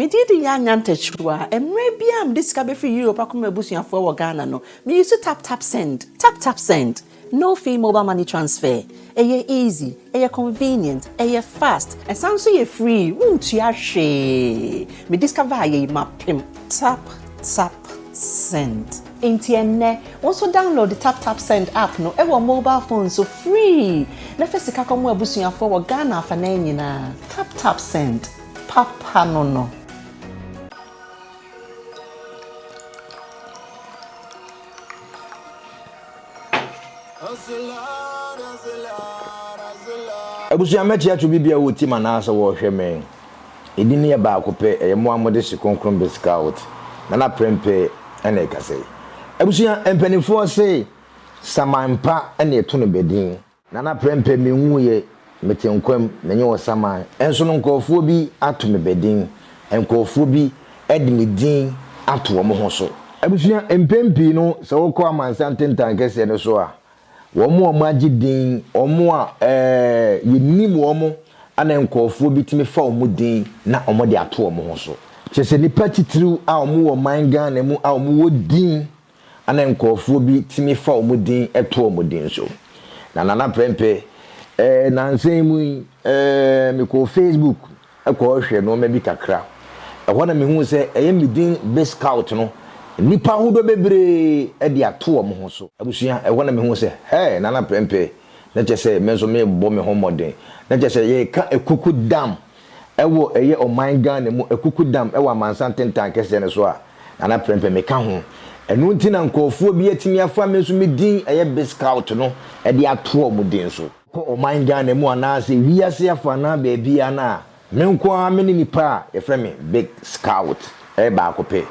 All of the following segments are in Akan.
Me did yan techwa, and maybe I'm discovered for Europe. I come a bushing for Ghana. No, me used to tap send. Tap send. No fee mobile money transfer. Eye easy, eye convenient, eye fast, and sounds so free. Won't you share? Me discover ye mapim. Tap send. Intienne. Also download the tap send app. No, ever mobile phone so free. Na first ka come a bushing for Ghana for na. Tap send. Papa no. Abusia mechi atu bibia wo ti manasa wo hweme edini e ba kope e mo amode sikonkron be scout na prempe ene kase abusia empanifo se samampa ene eto no bedin na prempe me nwuye metenkwam menye wo saman enso no nkofo bi ato me bedin enkofo bi edi me din ato wo mo ho so abusia empempi no se wo ko amansa ntentan kase ne so a womo magidin omo a yenim womo ana nkofo bitimi fa omo din na omo de ato omo ho so chese nipa titiriu a omo wo manga na mu a omo wo din ana nkofo bitimi fa omo din eto omo din so na prempe na nsemu me ko Facebook ko hwe no ma bi kakra ehona me hu se me din best scout no nipa hudo bebre e de ato omo ho so abusia ehona me hu se na prempe na chese menzo me bo me ho modern na chese ye ka ekuku dam ewo eye oman Ghana mu ekuku dam ewo amansan tentan kese ne so a na prempe me ka ho enu ntina nkofo bi atimi afa me so me din eye best scout no e de ato omo din so ko oman Ghana mu anase wiase afa na ba bia na me nko a me nipa ye frɛ me big scout ba akope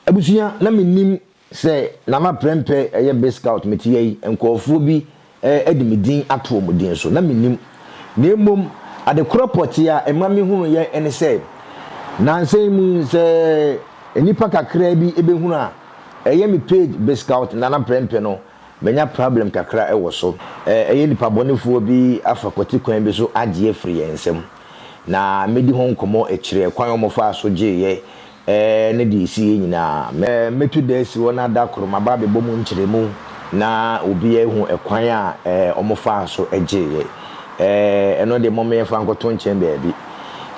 abusia na menim se na ma prempe eye best scout metie nkofo bi edimidin ato omudin so na menim na emom ade kropoti a ema me hunu ye ene se na nsem mu se enipa kakra bi ebehunu a eye me page best scout na prempe no menya problem kakra ewo so eye nipa bonefo bi afakoti kwan bi so agye free ensem na medi hon komo ekire kwan omofa so gye ye ne di si nyina metu desi wona da kroma ba be bomu nkyeremu na obi ehu ekwan a omofa so egye eno de momme fa nkoto nchen baabi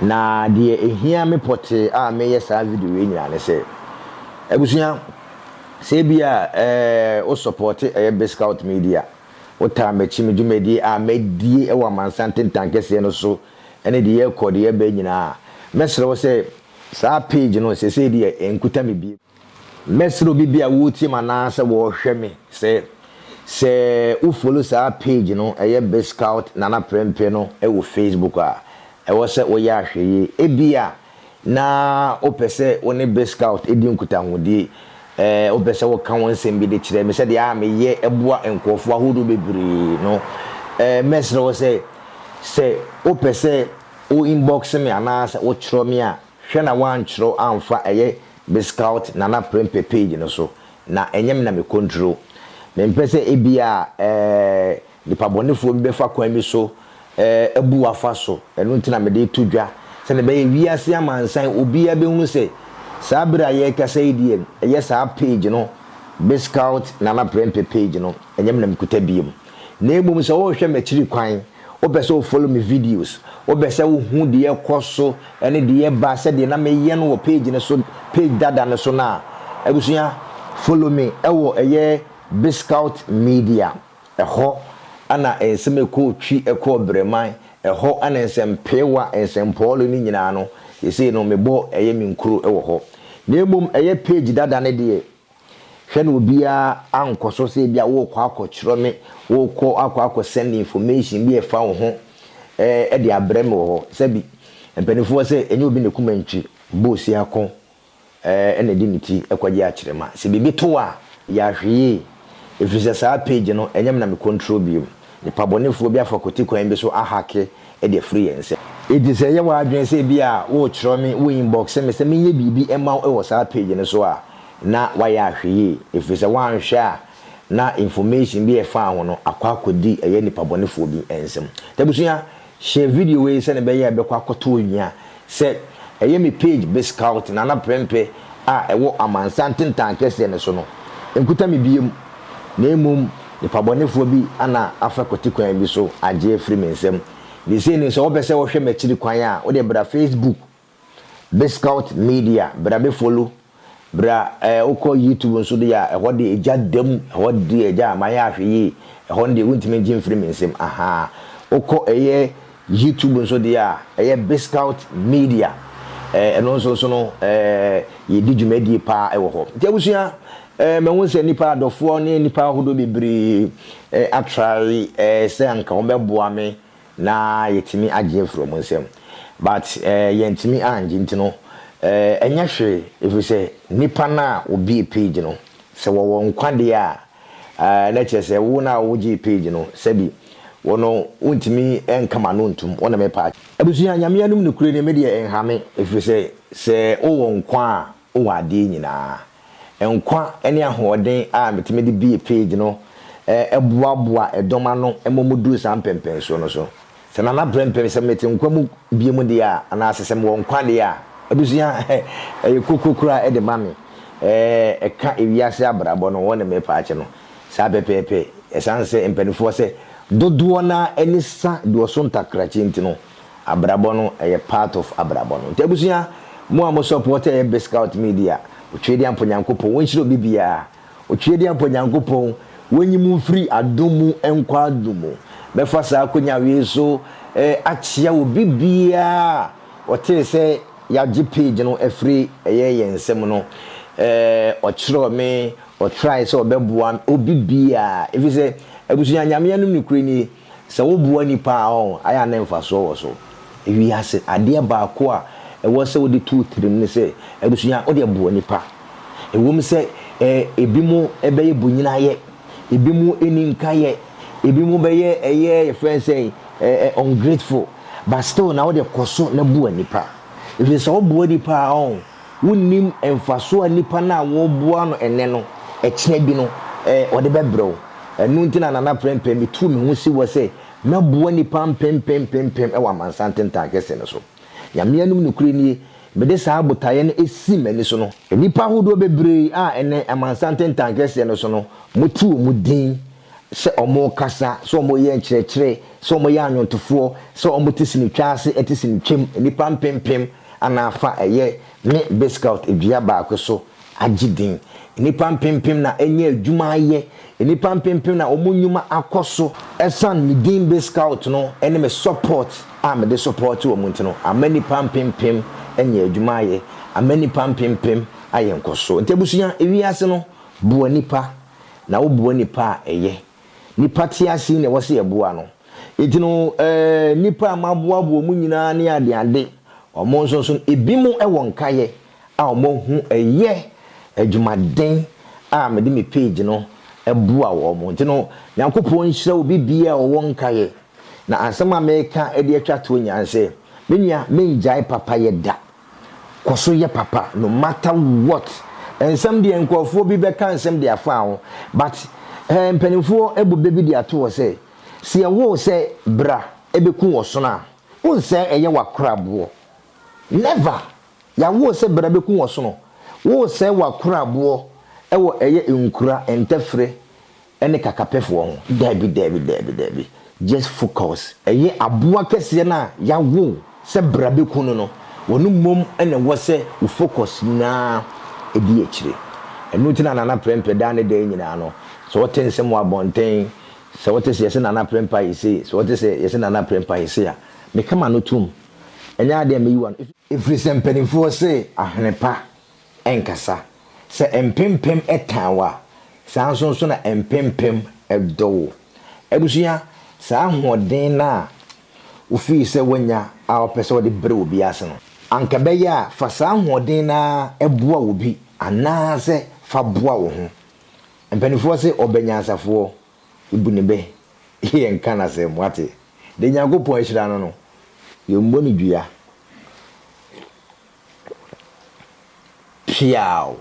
na de ehia me pote a me yesa video we nyina ne se ebusuya se bia o support best scout media o ta mechi medumedi a medie e wa mansante tankese no so ene de ye kode ye ba nyina mesre wo se sa page no se se de enkuta me bi mesro bibia wo ti manase wo hwe me se u follow sa page no best scout na prempe no wo Facebook a wo se wo ya hweye ebia na opese woni best scout edi nkuta hodi opese wo kan won sem bi de kire me se de a me ye eboa enkofo ahodo bebre no mesro wo se opese o inbox me anase wo chiro me a hwe na wan chiro amfa best scout na prempe page no so na enyem na me control me mpese ebia nipa bonefo bi befa kwan mi so ebu afa so enu ntina me de tudwa se ne be wiase amansan obi abehunu se sabra ye kasa idie sa page no best scout na prempe page no enyem na me kuta biem na emum se wo hwe me chiri kwan o be se o follow me videos o be se wo hu de ekoso ene de ye ba se de na me ye no page ne so page dada ne so na abusuya follow me ewo best scout media eho ana ensem ko twi eko breman eho ana ensem pewa ensem polo ni nyina no yesi no mebo mi nkuru ewo ho na emom page dada ne de hwe no bia ankoso se bia wo kwa akokyro me wo ko akọ send information bi efa wo ho de abrem wo ho se bi empanifo se enye obi ne kumantwi bosi akọ ene di niti ekwaje akyerema se bibi to a ya hweye efisa sa page no enyem na me control bi ni pabonefo bi afakoti kwan bi so ahake de free ense edi se ye wa adwen se bi a wo kyerɛ me wo inbox me se menye bibi ema wo sa page no so a na wa ya hweye efisa wa nhwe a na information bi efa ho no akwakodi ni pabonefo bi ensem tabusuya share video we se ne be ye be kwakoto onwia se ɛyɛ me page Biscout Nana Prempeh a ɛwɔ Amansanten tankɛse ne so no enkuta me biem na emum nipa bɔnefoɔ bi ana afa kɔti kwan bi so agye free me nsɛm de sei ne so wo pɛsɛ wo hwɛ m'akyiri kwan a wo de bra Facebook Biscout Media bra be follow bra wokɔ YouTube nso de ya ɛhɔ de egya dam ɛhɔ de egya amaya ahwe yi ɛhɔ de wontimi gye free me nsɛm aha wokɔ ɛyɛ YouTube nso de ya ɛyɛ Biscout Media ɛno nso so no yɛdi dwumadi pa ɛwɔ hɔ nti abusua me won se nipa adofo ne nipa hodo bebre atrai se anka wo beboa me na yetimi agye from nsem but yentimi anje ntino enya hwe if say nipa na obi page no se wo nkwade a na chese wo na wo gi page no sabi wono untimi enkama no ntum wona me pa abusuya nyame anum ne kure ne me de enhame if say se wo nkwa a wo ade nyina enkwa ene ahoden a metime de bi page no eboaboa edoma no emomudu sampempen so no so se Nana Prempeh se meti nkwa mu bi mu de a ana asesem wo nkwa de a abusuya kokokura e de mame eka ewiase abrabo no wona me paache no sa pepepe esanse empanifo se dodo na enisa do so ntakrachi ntino abrabo no part of abrabo no abusuya mo am support Biscout Media otwedi amponyankopon wonhiro bibia otwedi amponyankopon wonyimu free adomu enkwa adomu befa sa akonya wi so achia wo bibia ote se ya page no free yensem no ochiro me o try so obeboa obibia if say abusunya nyame anum ni kure ni se wo boa ni pa on aya na mfa so wo so ewi ase ade ba ko a ewo se wo de 2-3 ni se abusunya o de boa ni pa ewom se ebimu ebeye bunyina ye ebimu eninka ye ebimu beye your friend say ungrateful but still now de koso na boa ni pa if so boa ni pa on wonnim emfaso anipa na wo boa no ene no ekye bi no o de bebrew enu ntina Nana Prempeh mi tu mi hu si wo se na boa ni pa pem e wa Amansanten tankese ne so nyame anum ne kure ni me de sa abotaye no esi mani so no nipa hodo bebre a ene Amansanten tankese ne so no mutu mu din se omo kasa so omo ye nkyerɛkyerɛ so omo ye anwontofo so omo tisini twase etisini twem nipa pem anafa eye me Biscout edua ba akoso agidin nipa pem na enye adwuma ye nipa pem na omo nyuma akoso esan me din Biscout no ene me support me de support wo muntino amani pem enye adwuma ye amani pem aye nkoso ntebusuya ewiase no boa nipa na wo boa nipa eye nipa tiasi ne wo se eboa no etino nipa maboa boa mu nyina ne ade omo nso ebimu ewo nkaye a omo hu eye adwumaden a me de me page no eboa wo mo etino Nyankopon nhyira obi bia wo nkaye na asema meka e de atwa to nyanse menua menjai papa ye da koso ye papa no matter what ensam de enkofo bi be kan ensam de afa ho but mpanifo ebu bebi de ato se se wo se bra ebeku wo so na wonse eye wakorabo never ya wo se bra beku wo so no wo se wakorabo ewo eye nkura entefre ene kakapefo ho dabi just focus eye aboa kese na ya wo se bra beku no wonu mom ene wo se u focus na edi ekire enu tina Nana Prempeh da ne de nyina no so what ensem wa bonten so what is yesi Nana Prempeh ise so what is yesi Nana Prempeh ise ya me kama no tum enya ade me yiwa if resempenifo say ahnepa enkasa se empempem etanwa sanso so na empempem edo ebusuya sa ahoden na ufi se wanya a opese wo de bre obi ase no anka be ya fa sa ahoden na eboa obi anase fa boa wo ho empanifo se obanyansafo ibunebe ye nka na se mwate de Nyankopon ahira no ye mboni dua piao